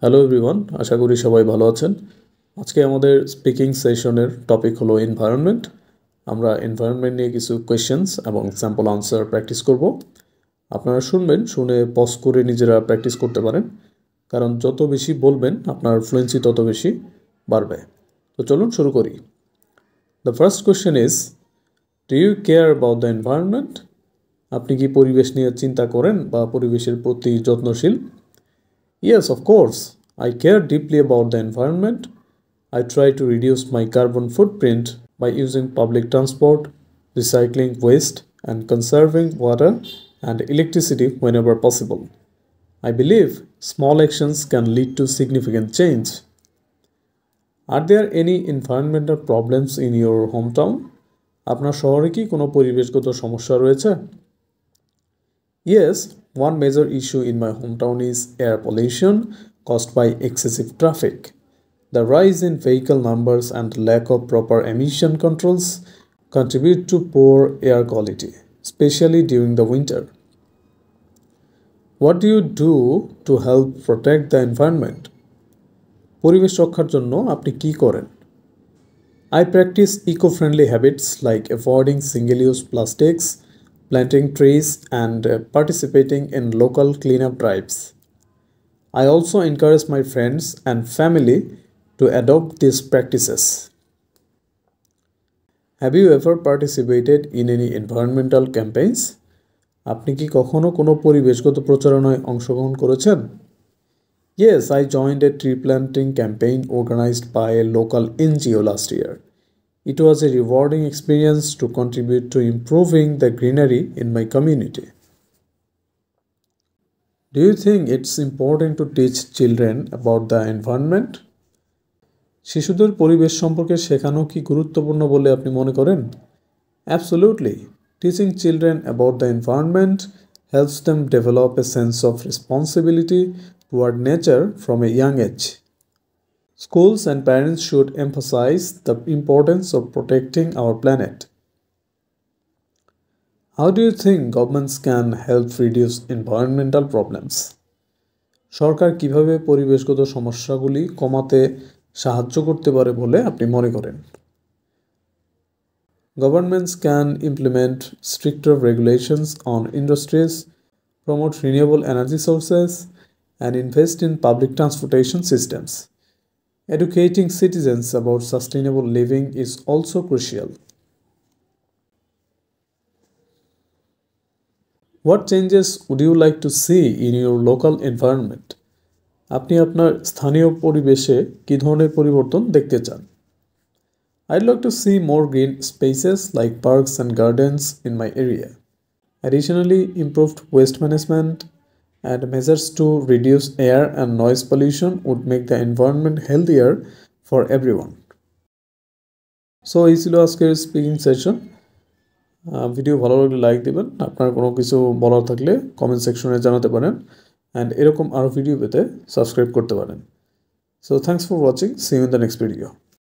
Hello everyone, আশা করি সবাই ভালো আছেন। আজকে আমাদের স্পিকিং সেশনের টপিক হলো এনভায়রনমেন্ট। আমরা এনভায়রনমেন্ট নিয়ে কিছু কোয়েশ্চেন্স এবং স্যাম্পল আনসার প্র্যাকটিস করব। আপনারা শুনবেন, শুনে পজ করে নিজেরা প্র্যাকটিস করতে পারেন, কারণ যত বেশি বলবেন আপনার ফ্লুয়েন্সি তত বেশি বাড়বে। তো চলুন শুরু করি। The first question is, do you care about the environment? আপনি কি পরিবেশ নিয়ে চিন্তা করেন বা পরিবেশের প্রতি যত্নশীল? Yes, of course. I care deeply about the environment. I try to reduce my carbon footprint by using public transport, recycling waste, and conserving water and electricity whenever possible. I believe small actions can lead to significant change. Are there any environmental problems in your hometown? আপনার শহরে কি কোনো পরিবেশগত সমস্যা রয়েছে? Yes, one major issue in my hometown is air pollution caused by excessive traffic. The rise in vehicle numbers and lack of proper emission controls contribute to poor air quality, especially during the winter. What do you do to help protect the environment? পরিবেশ রক্ষার জন্য আপনি কি করেন? I practice eco-friendly habits like avoiding single-use plastics, planting trees, and participating in local cleanup drives. I also encourage my friends and family to adopt these practices. Have you ever participated in any environmental campaigns? আপনি কি কখনো কোনো পরিবেশগত প্রচারণায় অংশগ্রহণ করেছেন? Yes, I joined a tree planting campaign organized by a local NGO last year. It was a rewarding experience to contribute to improving the greenery in my community. Do you think it's important to teach children about the environment? শিশুদের পরিবেশ সম্পর্কে শেখানো কি গুরুত্বপূর্ণ বলে আপনি মনে করেন? Absolutely. Teaching children about the environment helps them develop a sense of responsibility toward nature from a young age. Schools and parents should emphasize the importance of protecting our planet. How do you think governments can help reduce environmental problems? সরকার কিভাবে পরিবেশগত সমস্যাগুলি কমাতে সাহায্য করতে পারে বলে আপনি মনে করেন? Governments can implement stricter regulations on industries, promote renewable energy sources, and invest in public transportation systems. Educating citizens about sustainable living is also crucial. What changes would you like to see in your local environment? আপনি আপনার স্থানীয় পরিবেশে কী ধরনের পরিবর্তন দেখতে চান? I'd like to see more green spaces like parks and gardens in my area. Additionally, improved waste management and measures to reduce air and noise pollution would make the environment healthier for everyone. So এই ছিল আজকের speaking session. Video ভালো লাগলে like দিবেন, আপনার কোনো কিছু বলার থাকলে কমেন্ট সেকশনে জানাতে পারেন, অ্যান্ড এরকম আরও ভিডিও পেতে সাবস্ক্রাইব করতে পারেন। So thanks for watching, see you in the next video.